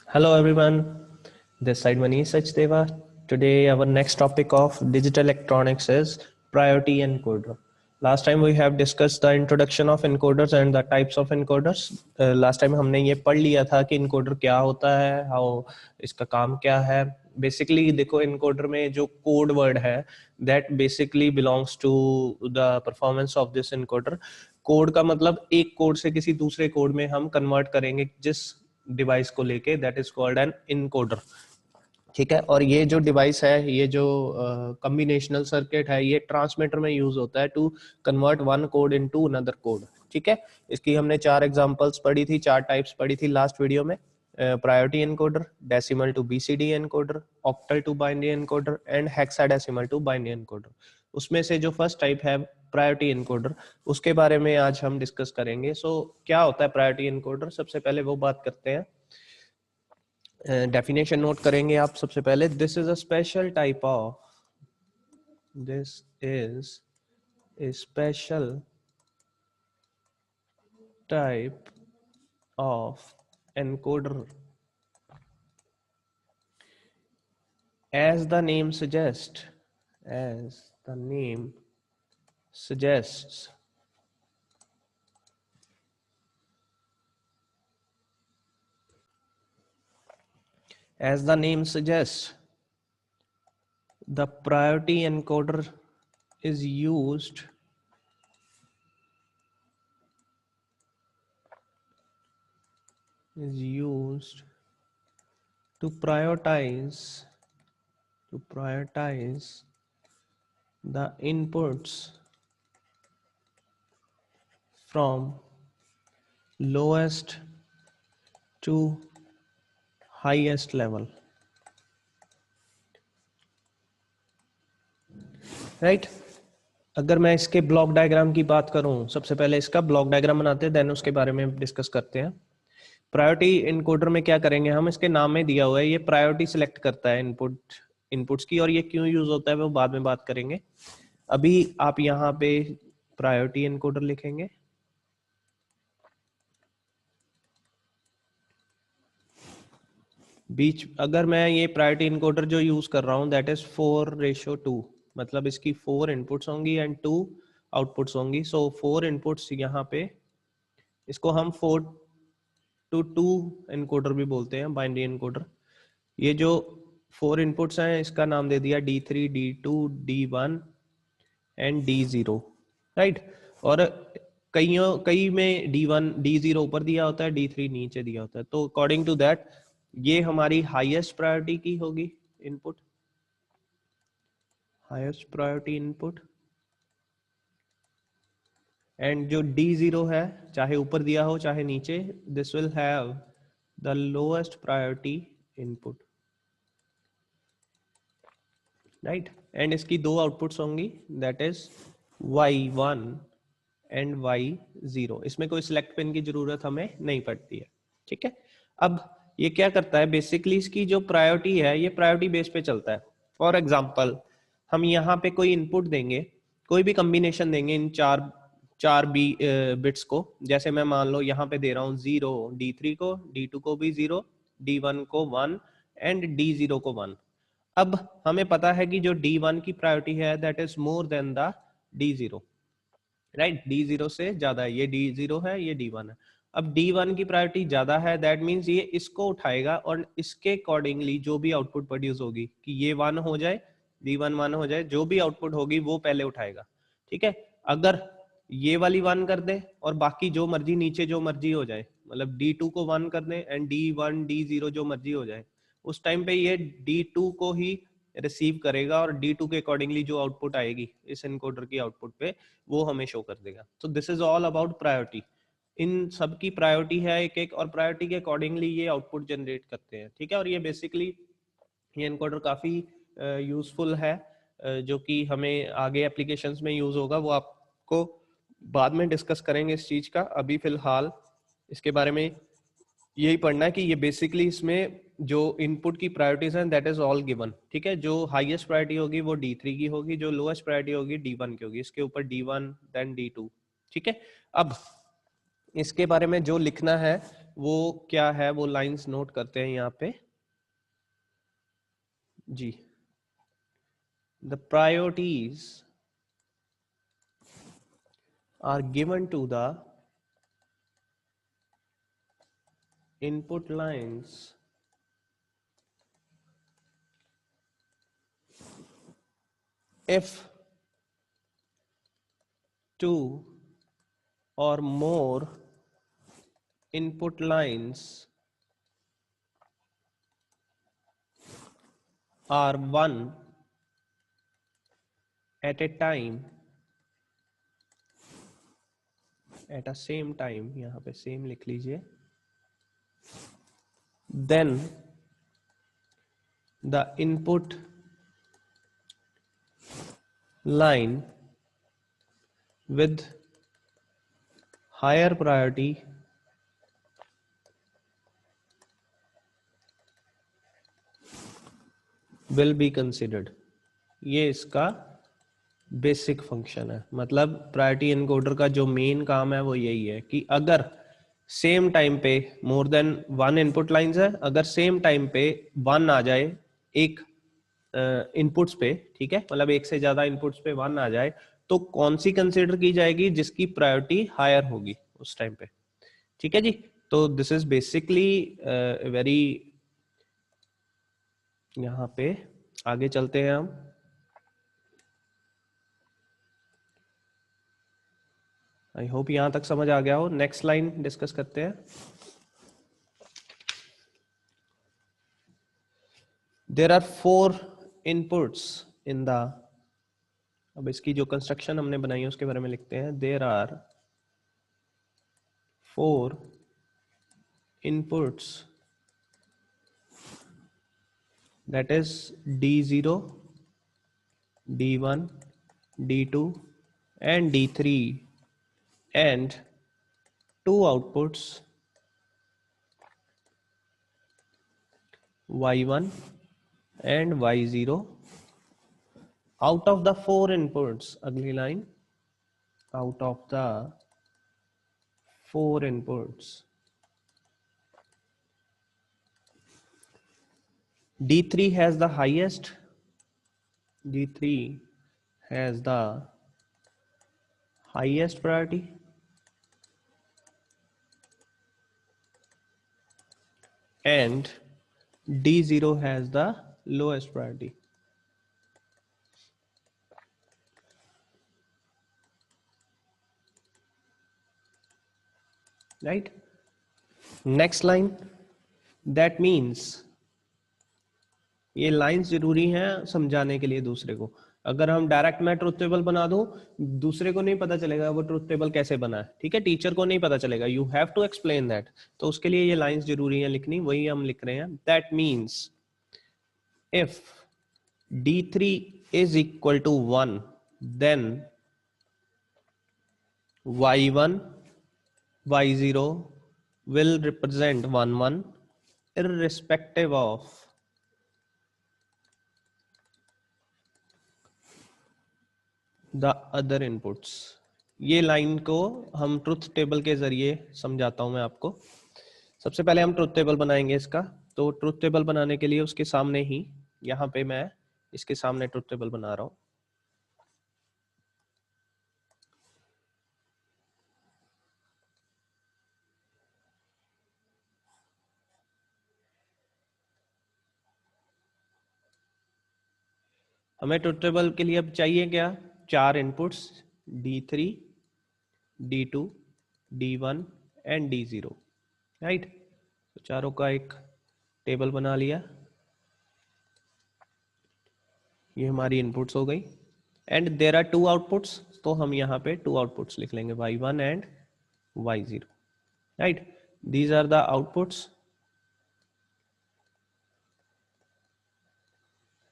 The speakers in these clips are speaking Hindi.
Hello everyone, this side Manish Sachdeva. Today our next topic of digital electronics is priority encoder. Last time we have discussed the introduction of encoders and the types of encoders. Last time हमने ये पढ़ लिया था कि encoder क्या होता है, how इसका काम क्या है. Basically देखो encoder में जो code word है that basically belongs to the performance of this encoder. Code का मतलब एक कोड से किसी दूसरे कोड में हम कन्वर्ट करेंगे जिस डिवाइस को लेके, that is called an encoder. ठीक है, और ये जो डिवाइस है, ये जो कॉम्बिनेशनल सर्किट है, ये ट्रांसमीटर में यूज होता है to convert one code into another code. ठीक है, इसकी हमने 4 एग्जांपल्स पढ़ी थी, 4 टाइप्स पढ़ी थी लास्ट वीडियो में. Priority encoder, decimal to BCD encoder, octal to binary encoder and hexadecimal to binary encoder. उसमें से जो फर्स्ट टाइप है प्रायोरिटी एनकोडर, उसके बारे में आज हम डिस्कस करेंगे. सो क्या होता है प्रायोरिटी एनकोडर? सबसे पहले वो बात करते हैं. डेफिनेशन नोट करेंगे आप सबसे पहले. This is a special type of, this is a special type of encoder. As the name suggests, as the name suggests, as the name suggests, the priority encoder is used to prioritize the inputs from lowest to highest level. Right अगर मैं इसके ब्लॉक डायग्राम की बात करूं, सबसे पहले इसका ब्लॉक डायग्राम बनाते हैं, देन उसके बारे में डिस्कस करते हैं. प्रायोरिटी इनकोडर में क्या करेंगे हम, इसके नाम में दिया हुआ है ये प्रायोरिटी सिलेक्ट करता है इनपुट्स की, और ये क्यों यूज होता है वो बाद में बात करेंगे. अभी आप यहाँ पे प्रायोरिटी इनकोडर लिखेंगे. बीच अगर मैं ये प्रायोरिटी इनकोडर जो यूज कर रहा हूँ दैट इज 4:2, मतलब इसकी 4 इनपुट्स होंगी एंड 2 आउटपुट्स होंगी. सो 4 इनपुट्स यहाँ पे, इसको हम 4:2 एनकोडर भी बोलते हैं, बाइनरी एनकोडर. ये जो 4 इनपुट्स हैं इसका नाम दे दिया D3, D2, D1 and D0. Right, और कई में D1 D0 ऊपर दिया होता है, D3 नीचे दिया होता है. तो अकॉर्डिंग टू दैट ये हमारी हाईएस्ट प्रायोरिटी की होगी input, highest priority input. And जो D0 है, चाहे ऊपर दिया हो चाहे नीचे, this will have the lowest priority input. Right, and इसकी 2 आउटपुट्स होंगी, that is Y1 and Y0. इसमें कोई सिलेक्ट पिन की जरूरत हमें नहीं पड़ती है. ठीक है, अब ये क्या करता है, बेसिकली इसकी जो प्रायोरिटी है ये प्रायोरिटी बेस पे चलता है. फॉर एग्जांपल हम यहाँ पे कोई इनपुट देंगे, कोई भी कॉम्बिनेशन देंगे इन चार बिट्स को. जैसे मैं मान लो यहाँ पे दे रहा हूँ 0 D3 को, D2 को भी 0, D1 को 1 एंड D0 को 1. अब हमें पता है कि जो D1 की प्रायोरिटी है that is more than the D0. Right, D0 से ज्यादा है, ये D0 है, ये D1 है. अब D1 की प्रायोरिटी ज्यादा है, दैट मीन्स ये इसको उठाएगा और इसके अकॉर्डिंगली जो भी आउटपुट प्रोड्यूस होगी, कि ये 1 हो जाए, D1 1 हो जाए, जो भी आउटपुट होगी वो पहले उठाएगा. ठीक है, अगर ये वाली 1 कर दे और बाकी जो मर्जी नीचे जो मर्जी हो जाए, मतलब D2 को 1 कर दे एंड D1 D0 जो मर्जी हो जाए, उस टाइम पे ये D2 को ही रिसीव करेगा और D2 के अकॉर्डिंगली जो आउटपुट आएगी इस एनकोडर की आउटपुट पे, वो हमें शो कर देगा. So this is all about priority. इन सब की प्रायोरिटी है एक एक, और प्रायोरिटी के अकॉर्डिंगली ये आउटपुट जनरेट करते हैं. ठीक है, और ये बेसिकली ये एनकोडर काफी यूजफुल है, जो कि हमें आगे एप्लीकेशंस में यूज होगा, वो आपको बाद में डिस्कस करेंगे इस चीज का. अभी फिलहाल इसके बारे में यही पढ़ना है कि ये बेसिकली इसमें जो इनपुट की प्रायोरिटीज हैं दैट इज ऑल गिवन. ठीक है, जो हाईएस्ट प्रायोरिटी होगी वो D3 की होगी, जो लोएस्ट प्रायोरिटी होगी D1 की होगी, इसके ऊपर D1 देन D2. ठीक है, अब इसके बारे में जो लिखना है वो क्या है, वो लाइंस नोट करते हैं यहाँ पे जी। The priorities are given to the input lines if two or more input lines are one at a time, at a same time, यहाँ पे same लिख लीजिए, then the input line with higher priority will be considered। ये इसका बेसिक फंक्शन है। मतलब प्रायोरिटी एनकोडर का जो मेन काम है वो यही है कि अगर सेम टाइम पे more than one input lines है, अगर सेम टाइम पे वन आ जाए एक इनपुट्स पे, ठीक है, मतलब एक से ज्यादा इनपुट्स पे वन आ जाए, तो कौन सी कंसीडर की जाएगी, जिसकी प्रायोरिटी हायर होगी उस टाइम पे। ठीक है जी। तो दिस इज बेसिकली वेरी, यहाँ पे आगे चलते हैं हम। आई होप यहां तक समझ आ गया हो। नेक्स्ट लाइन डिस्कस करते हैं। There are 4 inputs in the, अब इसकी जो कंस्ट्रक्शन हमने बनाई है उसके बारे में लिखते हैं। There are 4 inputs that is D0, D1, D2 and D3 and 2 outputs Y1 and Y0 out of the 4 inputs। अगली line, out of the 4 inputs D3 has the highest, D3 has the highest priority and D0 has the lowest priority। Right? Next line, that means ये लाइंस जरूरी हैं समझाने के लिए दूसरे को। अगर हम डायरेक्ट मैं ट्रुथ टेबल बना दूं, दूसरे को नहीं पता चलेगा वो ट्रुथ टेबल कैसे बना है, ठीक है, टीचर को नहीं पता चलेगा। You have to explain that. तो उसके लिए ये लाइंस जरूरी हैं लिखनी, वही हम लिख रहे हैं। That means if D3 is equal to 1 then Y1 Y0 will represent 1 1 irrespective of the other inputs। ये लाइन को हम ट्रुथ टेबल के जरिए समझाता हूं मैं आपको। सबसे पहले हम ट्रुथ टेबल बनाएंगे इसका। तो ट्रुथ टेबल बनाने के लिए उसके सामने ही, यहाँ पे मैं इसके सामने ट्रुथ टेबल बना रहा हूं। हमें ट्रुथ टेबल के लिए अब चाहिए क्या, 4 inputs D3, D2, D1 and D0। Right, तो चारों का एक टेबल बना लिया। ये हमारी इनपुट्स हो गई एंड देयर आर 2 आउटपुट्स, तो हम यहाँ पे 2 आउटपुट्स लिख लेंगे, Y1 and Y0। Right, these are the outputs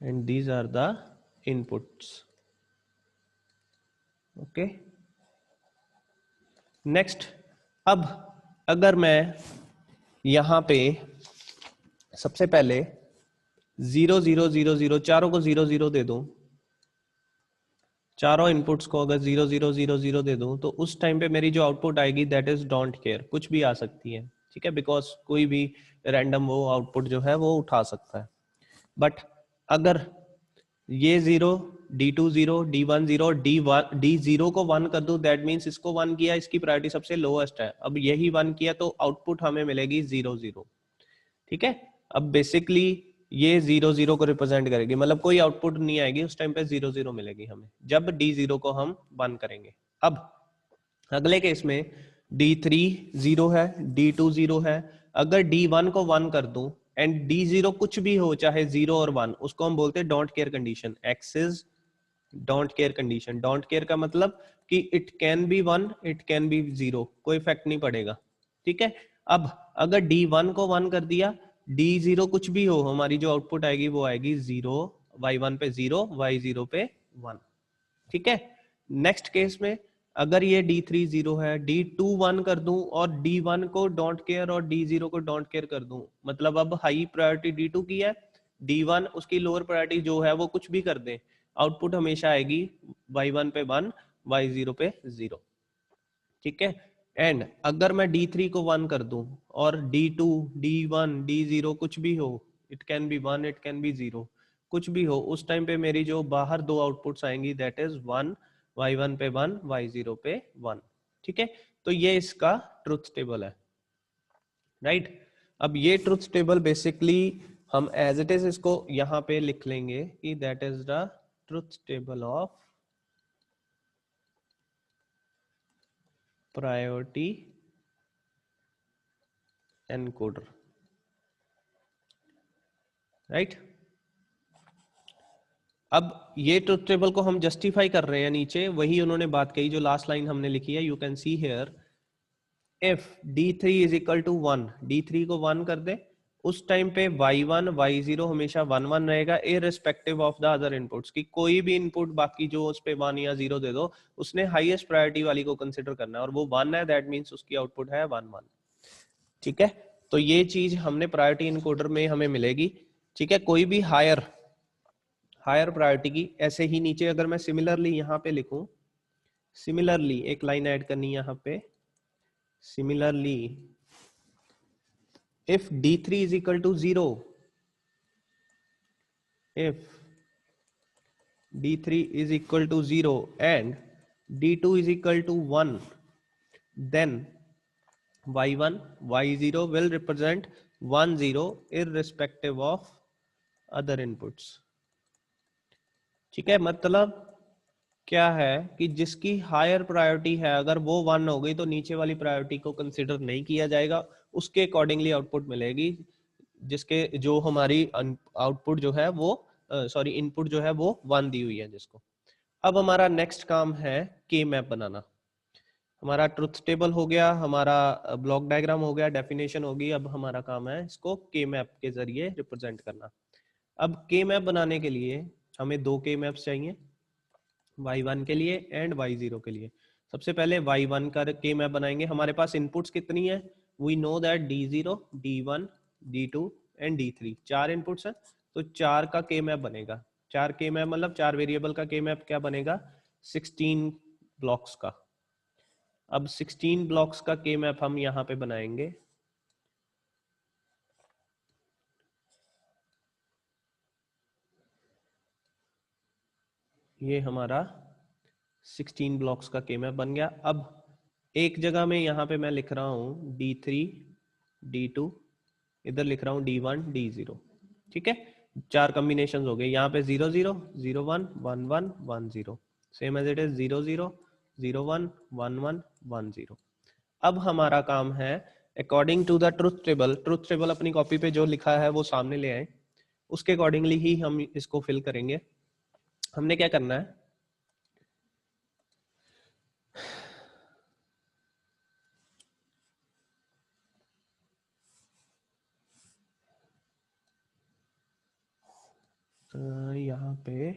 and these are the inputs। okay, next, अब अगर मैं यहां पे सबसे पहले 0 0 0 0 चारों को 0 0 दे दूं, चारों इनपुट्स को अगर 0 0 0 0 दे दूं, तो उस टाइम पे मेरी जो आउटपुट आएगी दैट इज डोंट केयर, कुछ भी आ सकती है। ठीक है, बिकॉज कोई भी रैंडम वो आउटपुट जो है वो उठा सकता है। बट अगर ये 0, D2 0, D1 0, D0 को 1 कर दो, दैट मीन्स इसको 1 किया, इसकी प्रायोरिटी सबसे लोएस्ट है। अब यही 1 किया तो आउटपुट हमें मिलेगी 0 0। ठीक है, अब बेसिकली ये 0 0 को रिप्रेजेंट करेगी, मतलब कोई आउटपुट नहीं आएगी उस टाइम पे, 0 0 मिलेगी हमें जब D0 को हम 1 करेंगे। अब अगले केस में D3 0 है, D2 0 है, अगर D1 को 1 कर दूं एंड D0 कुछ भी हो, चाहे 0 और 1, उसको हम बोलते हैं don't care condition. X is don't care condition. Don't care का मतलब कि it can be 1, it can be 0, कोई इफेक्ट नहीं पड़ेगा। ठीक है, अब अगर D1 को 1 कर दिया, D0 कुछ भी हो, हमारी जो आउटपुट आएगी वो आएगी 0, Y1 पे 0, Y0 पे 1। ठीक है, नेक्स्ट केस में अगर ये D3 0 है, D2 1 कर दूं और D1 को डोंट केयर और D0 को डोंट केयर कर दूं, मतलब अब हाई प्रायोरिटी D2 की है, D1 उसकी लोअर प्रायोरिटी जो है वो कुछ भी कर दे, आउटपुट हमेशा आएगी Y1 पे 1, Y0 पे 0। ठीक है, एंड अगर मैं D3 को 1 कर दूं और D2, D1, D0 कुछ भी हो, it can be 1, it can be 0, कुछ भी हो, उस टाइम पे मेरी जो बाहर दो आउटपुट्स आएंगी दैट इज 1, Y1 पे 1, Y0 पे 1। ठीक है, तो ये इसका ट्रुथ टेबल है, राइट। अब ये ट्रुथ टेबल बेसिकली हम एज इट इज इसको यहां पे लिख लेंगे कि that is the truth table of priority encoder, right. अब ये ट्रुथ टेबल को हम जस्टिफाई कर रहे हैं, नीचे वही उन्होंने बात कही जो लास्ट लाइन हमने लिखी है, you can see here, if D3 is equal to 1, D3 को 1 कर दे, उस टाइम पे Y1 Y0 हमेशा 1 1 रहेगा, irrespective of the other inputs, की कोई भी इनपुट बाकी जो उस पे 1 या 0 दे दो, उसने हाईएस्ट प्रायोरिटी वाली को कंसिडर करना है, और वो 1 है, दैट मींस उसकी आउटपुट है 1 1। ठीक है, तो ये चीज हमने प्रायोरिटी इनकोडर में हमें मिलेगी। ठीक है, कोई भी हायर प्रायोरिटी की, ऐसे ही नीचे अगर मैं सिमिलरली यहाँ पे लिखूं, सिमिलरली एक लाइन ऐड करनी है यहाँ पे, similarly if D3 is equal to 0, if D3 is equal to 0 and D2 is equal to 1, then Y1 Y0 will represent 1 0 irrespective of other inputs। ठीक है, मतलब क्या है कि जिसकी हायर प्रायोरिटी है, अगर वो 1 हो गई तो नीचे वाली प्रायोरिटी को कंसिडर नहीं किया जाएगा, उसके अकॉर्डिंगली आउटपुट मिलेगी, जिसके जो हमारी आउटपुट जो है वो सॉरी इनपुट जो है वो 1 दी हुई है जिसको। अब हमारा नेक्स्ट काम है के मैप बनाना। हमारा ट्रुथ टेबल हो गया, हमारा ब्लॉक डायग्राम हो गया, डेफिनेशन होगी, अब हमारा काम है इसको के मैप के जरिए रिप्रेजेंट करना। अब के मैप बनाने के लिए हमें दो के मैप्स चाहिए, y1 के लिए एंड y0 के लिए। सबसे पहले y1 का के मैप बनाएंगे। हमारे पास इनपुट्स कितनी है, we know that D0, D1, D2 and D3 चार इनपुट्स हैं, तो चार का के मैप बनेगा। चार के मैप मतलब चार वेरिएबल का के मैप क्या बनेगा, 16 ब्लॉक्स का। अब 16 ब्लॉक्स का के मैप हम यहाँ पे बनाएंगे। ये हमारा 16 ब्लॉक्स का के मैप बन गया। अब एक जगह में यहाँ पे मैं लिख रहा हूँ D3, D2, इधर लिख रहा हूँ D1, D0। ठीक है, चार कॉम्बिनेशन हो गए। यहाँ पे 0 0, 0 1, 1 1, 1 0, सेम एज इट इज 0 0, 0 1, 1 1, 1 0। अब हमारा काम है according to the truth table, truth table अपनी कॉपी पे जो लिखा है वो सामने ले आए, उसके अकॉर्डिंगली ही हम इसको फिल करेंगे। हमने क्या करना है, यहाँ पे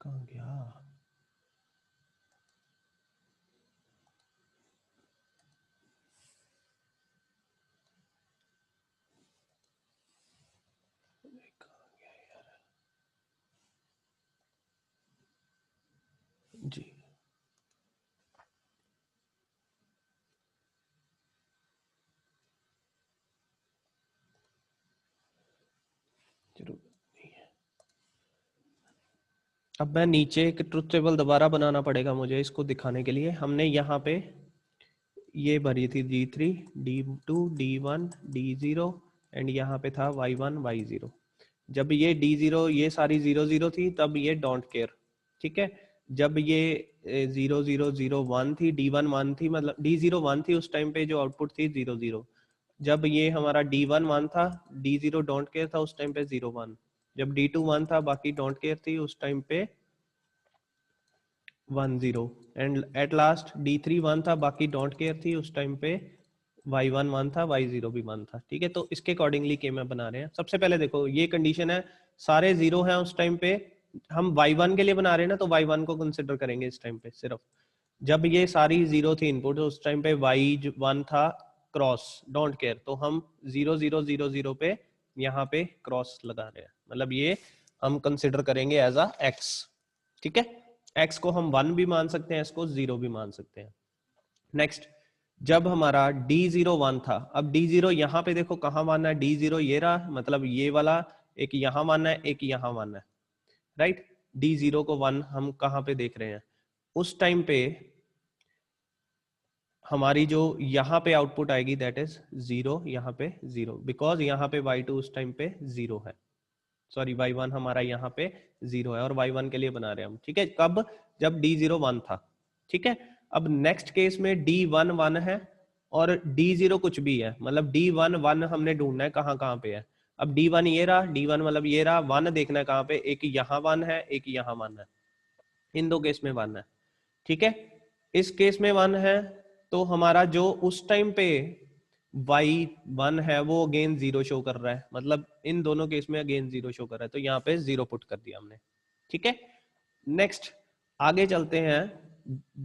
कहाँ गया, जी जरूर। अब मैं नीचे एक ट्रुथ टेबल दोबारा बनाना पड़ेगा मुझे इसको दिखाने के लिए। हमने यहाँ पे ये भरी थी D3, D2, D1, D0 and यहाँ पे था Y1, Y0। जब ये D0 ये सारी 0 0 थी तब ये डोंट केयर, ठीक है। जब ये 0 0 0 1 थी, D1 1 थी, मतलब D0 1 थी उस टाइम पे जो आउटपुट थी 0 0। जब ये हमारा D1 1 था, D0 डोंट केयर था उस टाइम पे 0 1। जब D2 1 था बाकी डोंट केयर थी उस टाइम पे 1 0। एंड एट लास्ट D3 1 था बाकी डोंट केयर थी उस टाइम पे Y1 1 था, Y0 भी 1 था, ठीक है। तो इसके अकॉर्डिंगली के मैं बना रहे हैं। सबसे पहले देखो ये कंडीशन है सारे 0 हैं उस टाइम पे, हम Y1 के लिए बना रहे हैं ना, तो Y1 को कंसिडर करेंगे इस टाइम पे सिर्फ। जब ये सारी 0 थी इनपुट उस टाइम पे Y1 था क्रॉस डोंट केयर, तो हम 0 0 0 0 पे यहाँ पे क्रॉस लगा रहे हैं, मतलब ये हम कंसिडर करेंगे एज अ एक्स, ठीक है। एक्स को हम 1 भी मान सकते हैं, एक्स को 0 भी मान सकते हैं। नेक्स्ट, जब हमारा D0 1 था, अब D0 यहाँ पे देखो कहाँ मानना है, D0 ये रहा, मतलब ये वाला एक यहाँ मानना है एक यहाँ मानना है, राइट। D0 को 1 हम कहाँ पे देख रहे हैं, उस टाइम पे हमारी जो यहाँ पे आउटपुट आएगी दैट इज 0, यहाँ पे 0, बिकॉज यहाँ पे Y2 उस टाइम पे 0 है, सॉरी Y1 हमारा यहाँ पे 0 है और Y1 के लिए बना रहे हैं हम, ठीक है। कब, जब D0 1 था, ठीक है। अब नेक्स्ट केस में D1 1 है और D0 कुछ भी है, मतलब D1 1 हमने ढूंढना है कहाँ कहाँ पे है। अब D1 ये रहा, D1 मतलब ये रहा, 1 देखना है कहाँ पे, एक यहाँ 1 है एक यहाँ 1 है, इन दो केस में 1 है, ठीक है। इस केस में 1 है तो हमारा जो उस टाइम पे Y1 है वो अगेन 0 शो कर रहा है, मतलब इन दोनों केस में अगेन 0 शो कर रहा है, तो यहाँ पे 0 पुट कर दिया हमने, ठीक है। नेक्स्ट आगे चलते हैं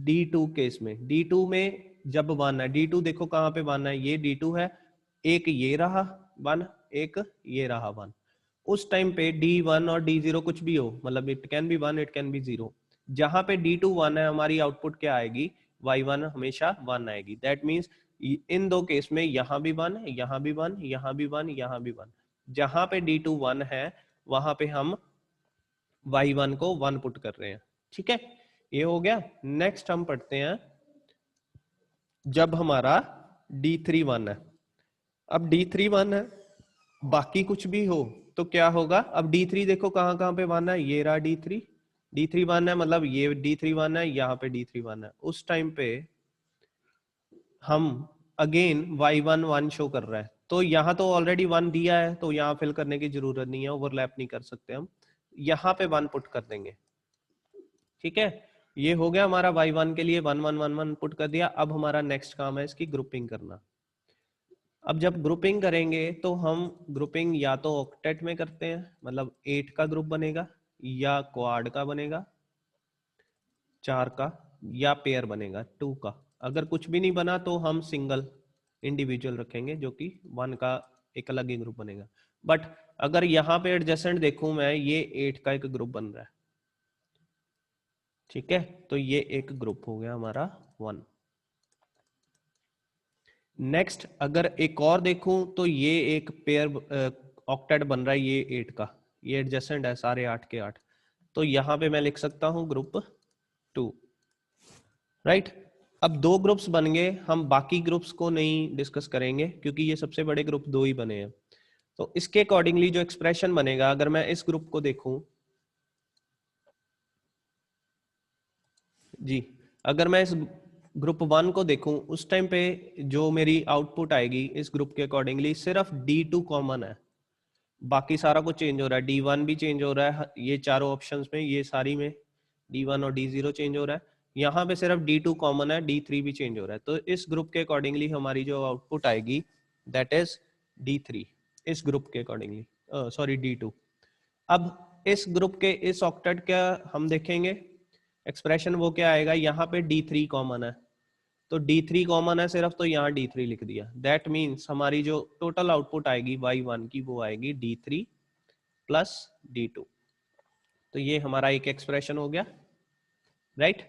D2 केस में। D2 में जब 1 है, D2 देखो कहाँ पे 1 है, ये D2 है, एक ये रहा 1 एक ये रहा 1। उस टाइम पे D1 और D0 कुछ भी हो, मतलब it can be 1 it can be 0। जहां पे D2 1 है हमारी आउटपुट क्या आएगी, Y1 हमेशा 1 आएगी। दैट मीन्स इन दो केस में यहाँ भी 1, यहाँ भी 1, यहाँ भी 1, यहाँ भी 1। जहां पे D2 1 है वहां पे हम Y1 को 1 पुट कर रहे हैं, ठीक है। ये हो गया। नेक्स्ट हम पढ़ते हैं जब हमारा D3 1 है। अब D3 1 है बाकी कुछ भी हो तो क्या होगा, अब D3 देखो कहाँ कहाँ पे 1 है, ये रहा D3, D3 1 है, मतलब ये D3 1 है, यहाँ पे D3 1 है। उस टाइम पे हम अगेन Y1 1 शो कर रहा है, तो यहाँ तो ऑलरेडी 1 दिया है तो यहाँ फिल करने की जरूरत नहीं है, ओवरलैप नहीं कर सकते हम, यहाँ पे 1 पुट कर देंगे, ठीक है। ये हो गया हमारा Y1 के लिए 1 1 1 1 पुट कर दिया। अब हमारा नेक्स्ट काम है इसकी ग्रुपिंग करना। अब जब ग्रुपिंग करेंगे तो हम ग्रुपिंग या तो ऑक्टेट में करते हैं, मतलब 8 का ग्रुप बनेगा, या क्वाड का बनेगा 4 का, या पेयर बनेगा 2 का। अगर कुछ भी नहीं बना तो हम सिंगल इंडिविजुअल रखेंगे जो कि 1 का एक अलग ही ग्रुप बनेगा। बट अगर यहाँ पे एडजेसेंट देखूं मैं, ये 8 का एक ग्रुप बन रहा है, ठीक है। तो ये एक ग्रुप हो गया हमारा 1। नेक्स्ट अगर एक और देखूं तो ये एक पेयर ऑक्टेट बन रहा है, ये 8 का, ये एडजेसेंट है सारे 8 के 8, तो यहां पे मैं लिख सकता हूं ग्रुप 2, राइट। अब 2 ग्रुप्स बन गए, हम बाकी ग्रुप्स को नहीं डिस्कस करेंगे क्योंकि ये सबसे बड़े ग्रुप 2 ही बने हैं। तो इसके अकॉर्डिंगली जो एक्सप्रेशन बनेगा, अगर मैं इस ग्रुप को देखूं जी, अगर मैं इस ग्रुप 1 को देखूं उस टाइम पे जो मेरी आउटपुट आएगी इस ग्रुप के अकॉर्डिंगली सिर्फ D2 कॉमन है, बाकी सारा कुछ चेंज हो रहा है, D1 भी चेंज हो रहा है, ये चारों ऑप्शंस में, ये सारी में D1 और D0 चेंज हो रहा है, यहाँ पे सिर्फ D2 कॉमन है, D3 भी चेंज हो रहा है। तो इस ग्रुप के अकॉर्डिंगली हमारी जो आउटपुट आएगी दैट इज D3, इस ग्रुप के अकॉर्डिंगली, सॉरी D2। अब इस ग्रुप के इस ऑक्टेट का हम देखेंगे एक्सप्रेशन, वो क्या आएगा, यहाँ पे D3 कॉमन है, तो D3 कॉमन है सिर्फ, तो यहाँ D3 लिख दिया। दैट मीन्स हमारी जो टोटल आउटपुट आएगी Y1 की वो आएगी D3 प्लस D2। तो ये हमारा एक एक्सप्रेशन हो गया, राइट।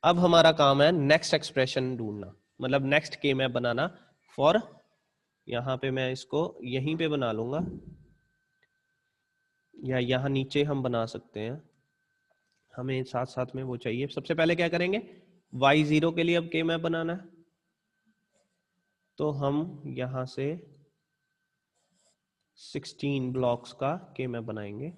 अब हमारा काम है नेक्स्ट एक्सप्रेशन ढूंढना, मतलब नेक्स्ट के मैप बनाना फॉर, यहाँ पे मैं इसको यहीं पे बना लूंगा या यहाँ नीचे हम बना सकते हैं, हमें साथ साथ में वो चाहिए। सबसे पहले क्या करेंगे, y0 के लिए अब के मैप बनाना है, तो हम यहां से 16 ब्लॉक्स का के मैप बनाएंगे।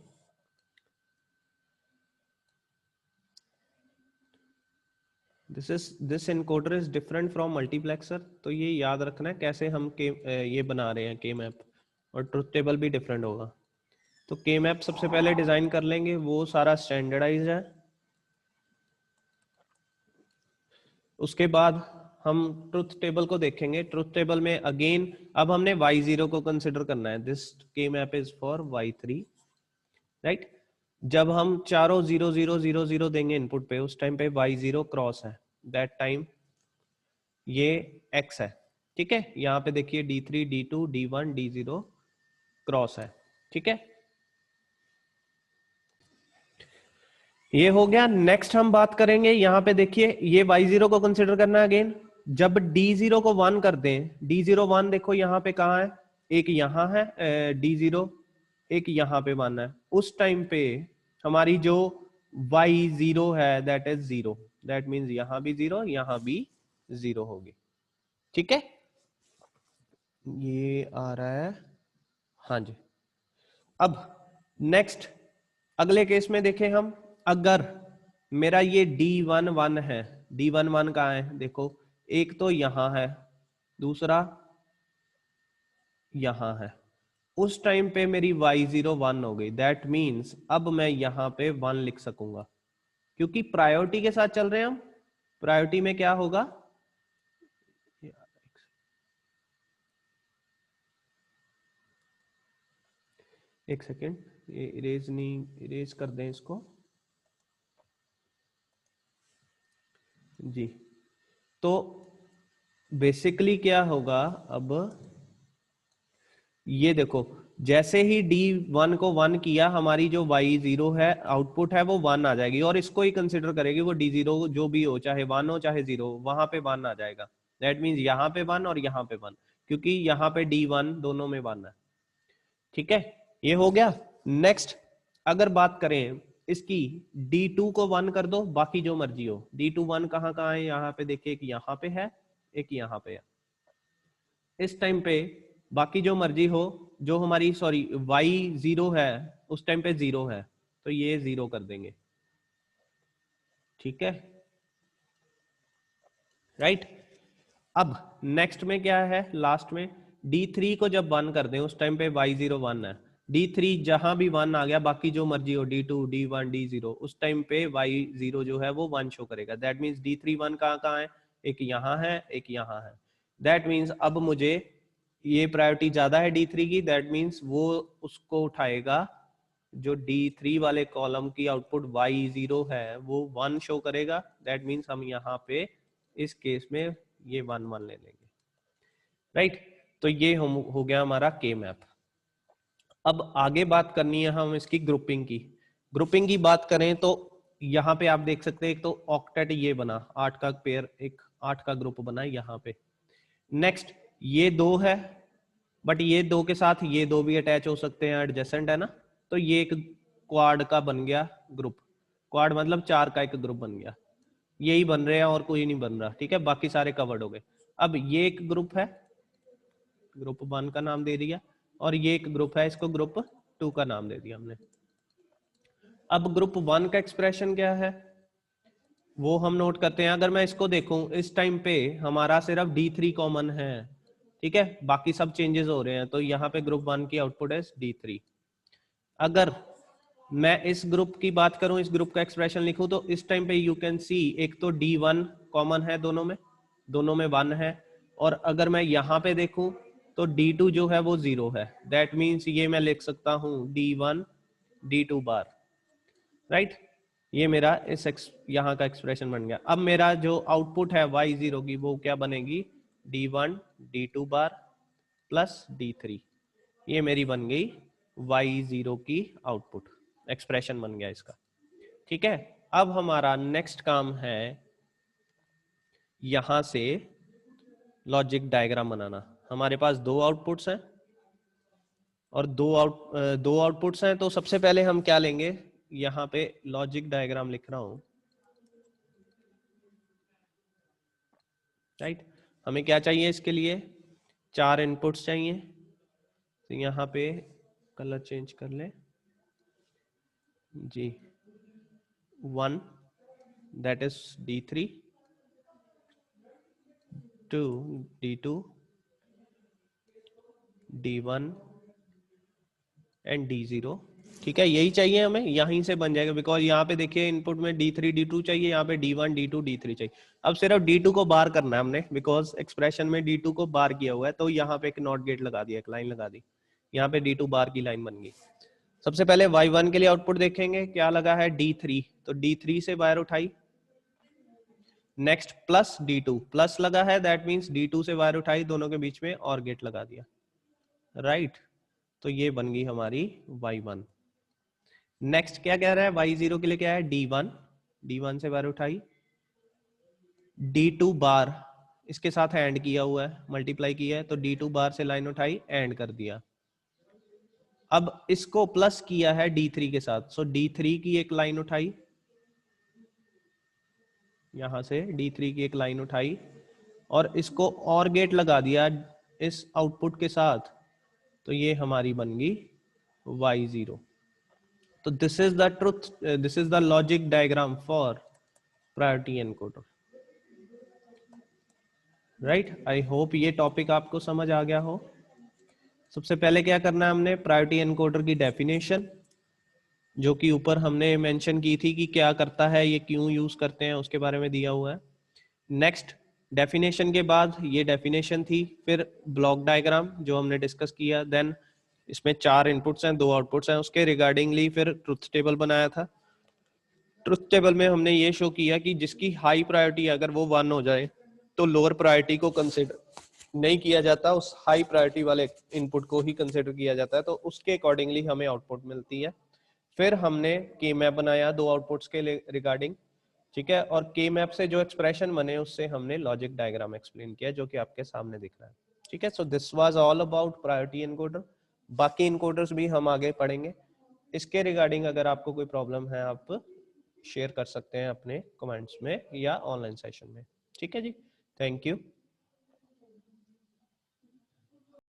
This encoder is different from multiplexer, तो ये याद रखना है कैसे हम के ये बना रहे हैं के मैप, और ट्रुथ टेबल भी डिफरेंट होगा। तो के मैप सबसे पहले डिजाइन कर लेंगे, वो सारा स्टैंडर्डाइज है। उसके बाद हम ट्रुथ टेबल को देखेंगे। ट्रुथ टेबल में अगेन अब हमने y0 को कंसिडर करना है, दिस के map is for y3, right. जब हम चारों 0 0 0 0 देंगे इनपुट पे, उस टाइम पे y0 क्रॉस है, दैट टाइम ये x है, ठीक है। यहाँ पे देखिए d3 d2 d1 d0 cross है, ठीक है। ये हो गया। नेक्स्ट हम बात करेंगे, यहाँ पे देखिए ये y0 को कंसिडर करना है अगेन। जब d0 को 1 कर दें, d0 1 देखो यहाँ पे कहाँ है, एक यहाँ है d0, एक यहाँ पे 1 है, उस टाइम पे हमारी जो y0 है दैट इज 0, दैट मीन्स यहाँ भी 0 यहाँ भी 0 होगी, ठीक है। ये आ रहा है, हाँ जी। अब नेक्स्ट अगले केस में देखें हम, अगर मेरा ये D1 1 है, D1 1 कहाँ है देखो, एक तो यहां है, दूसरा यहां है, उस टाइम पे मेरी y0 1 हो गई, दैट मीन्स अब मैं यहां पे 1 लिख सकूंगा, क्योंकि प्रायोरिटी के साथ चल रहे हैं हम। प्रायोरिटी में क्या होगा, एक सेकेंड, ये इरेज नहीं, इरेज कर दें इसको जी। तो बेसिकली क्या होगा, अब ये देखो जैसे ही D1 को 1 किया, हमारी जो y0 है आउटपुट है वो 1 आ जाएगी, और इसको ही कंसिडर करेगी, वो D0 जो भी हो, चाहे 1 हो चाहे 0, वहां पे 1 आ जाएगा। दैट मीन्स यहाँ पे 1 और यहाँ पे 1, क्योंकि यहाँ पे D1 दोनों में 1 है, ठीक है। ये हो गया। नेक्स्ट अगर बात करें इसकी, D2 को 1 कर दो, बाकी जो मर्जी हो। D2 1 कहाँ कहाँ है, यहाँ पे देखिए, एक यहाँ पे है, एक यहाँ पे है। इस टाइम पे बाकी जो मर्जी हो, जो हमारी सॉरी y0 है उस टाइम पे 0 है, तो ये 0 कर देंगे, ठीक है, राइट। अब नेक्स्ट में क्या है, लास्ट में D3 को जब 1 कर दें, उस टाइम पे y0 1 है, D3 जहां भी 1 आ गया, बाकी जो मर्जी हो D2 D1 D0, उस टाइम पे y0 जो है वो 1 शो करेगा। दैट मीन्स D3 1 कहाँ कहाँ है, एक यहाँ है, एक यहाँ है। दैट मीन्स अब मुझे ये प्रायोरिटी ज्यादा है D3 की, दैट मीन्स वो उसको उठाएगा, जो D3 वाले कॉलम की आउटपुट y0 है वो 1 शो करेगा। दैट मीन्स हम यहाँ पे इस केस में ये 1 1 ले लेंगे, राइट। तो ये हो गया हमारा के मैप। अब आगे बात करनी है हम इसकी ग्रुपिंग की। ग्रुपिंग की बात करें तो यहाँ पे आप देख सकते हैं, एक तो ऑक्टेट ये बना, 8 का पेयर, एक 8 का ग्रुप बना यहाँ पे। नेक्स्ट ये 2 है, बट ये 2 के साथ ये 2 भी अटैच हो सकते हैं, एडजेसेंट है ना, तो ये एक क्वाड का बन गया ग्रुप। क्वाड मतलब 4 का एक ग्रुप बन गया, यही बन रहे हैं और कोई नहीं बन रहा, ठीक है, बाकी सारे कवर्ड हो गए। अब ये एक ग्रुप है, ग्रुप 1 का नाम दे दिया, और ये एक ग्रुप है, इसको ग्रुप 2 का नाम दे दिया हमने। अब ग्रुप 1 का एक्सप्रेशन क्या है वो हम नोट करते हैं। अगर मैं इसको देखूं, इस टाइम पे हमारा सिर्फ D3 कॉमन है, ठीक है, बाकी सब चेंजेस हो रहे हैं, तो यहाँ पे ग्रुप 1 की आउटपुट है D3। अगर मैं इस ग्रुप की बात करूं, इस ग्रुप का एक्सप्रेशन लिखूं, तो इस टाइम पे यू कैन सी एक तो D1 कॉमन है, दोनों में 1 है, और अगर मैं यहाँ पे देखूं तो D2 जो है वो 0 है। दैट मीन्स ये मैं लिख सकता हूं D1 D2 बार, राइट। ये मेरा यहाँ का एक्सप्रेशन बन गया। अब मेरा जो आउटपुट है y0 की, वो क्या बनेगी, D1 D2 बार प्लस D3, ये मेरी बन गई y0 की आउटपुट, एक्सप्रेशन बन गया इसका, ठीक है। अब हमारा नेक्स्ट काम है यहां से लॉजिक डायग्राम बनाना। हमारे पास दो आउटपुट्स हैं और दो आउटपुट्स हैं, तो सबसे पहले हम क्या लेंगे, यहाँ पे लॉजिक डायग्राम लिख रहा हूं, राइट। हमें क्या चाहिए इसके लिए, 4 इनपुट्स चाहिए। तो यहाँ पे कलर चेंज कर ले जी, 1 that is D3, 2 D2, D1 and D0। ठीक है, यही चाहिए हमें, यहीं से बन जाएगा। बिकॉज यहाँ पे देखिए इनपुट में D3 D2 चाहिए, यहाँ पे D1 D2 D3 चाहिए। अब सिर्फ D2 को बार करना है हमने, बिकॉज एक्सप्रेशन में D2 को बार किया हुआ है, तो यहाँ पे एक नॉट गेट लगा दिया, एक लाइन लगा दी, यहाँ पे D2 बार की लाइन बन गई। सबसे पहले Y1 के लिए आउटपुट देखेंगे, क्या लगा है D3, तो D3 से वायर उठाई। नेक्स्ट प्लस D2, प्लस लगा है, दैट मीन्स D2 से वायर उठाई, दोनों के बीच में और गेट लगा दिया, राइट। तो ये बन गई हमारी Y1। नेक्स्ट क्या कह रहा है, Y0 के लिए क्या है D1, D1 से वायर उठाई, D2 बार इसके साथ एंड किया हुआ है, मल्टीप्लाई किया है, तो D2 बार से लाइन उठाई, एंड कर दिया। अब इसको प्लस किया है D3 के साथ, सो D3 की एक लाइन उठाई, यहां से D3 की एक लाइन उठाई और इसको और गेट लगा दिया इस आउटपुट के साथ, तो ये हमारी बन गई Y0। तो this is the truth, this is the logic diagram for priority encoder, right. I hope ये टॉपिक आपको समझ आ गया हो। सबसे पहले क्या करना है, हमने प्रायोरिटी एनकोडर की डेफिनेशन, जो कि ऊपर हमने मेंशन की थी कि क्या करता है, ये क्यों यूज करते हैं, उसके बारे में दिया हुआ है। नेक्स्ट डेफिनेशन के बाद ये डेफिनेशन थी, फिर ब्लॉक डायग्राम जो हमने डिस्कस किया, देन इसमें 4 इनपुट्स हैं 2 आउटपुट्स हैं, उसके रिगार्डिंगली फिर ट्रुथ टेबल बनाया था। ट्रुथ टेबल में हमने ये शो किया कि जिसकी हाई प्रायोरिटी अगर वो 1 हो जाए तो लोअर प्रायोरिटी को कंसिडर नहीं किया जाता, उस हाई प्रायोरिटी वाले इनपुट को ही कंसिडर किया जाता है, तो उसके अकॉर्डिंगली हमें आउटपुट मिलती है। फिर हमने के मैप बनाया 2 आउटपुट्स के रिगार्डिंग, ठीक है, और के मैप से जो एक्सप्रेशन बने उससे हमने लॉजिक डायग्राम एक्सप्लेन किया, जो कि आपके सामने दिख रहा है, ठीक है। So this was all about priority encoder. बाकी इनकोडर्स भी हम आगे पढ़ेंगे। इसके रिगार्डिंग अगर आपको कोई प्रॉब्लम है, आप शेयर कर सकते हैं अपने कमेंट्स में या ऑनलाइन सेशन में, ठीक है जी। Thank you.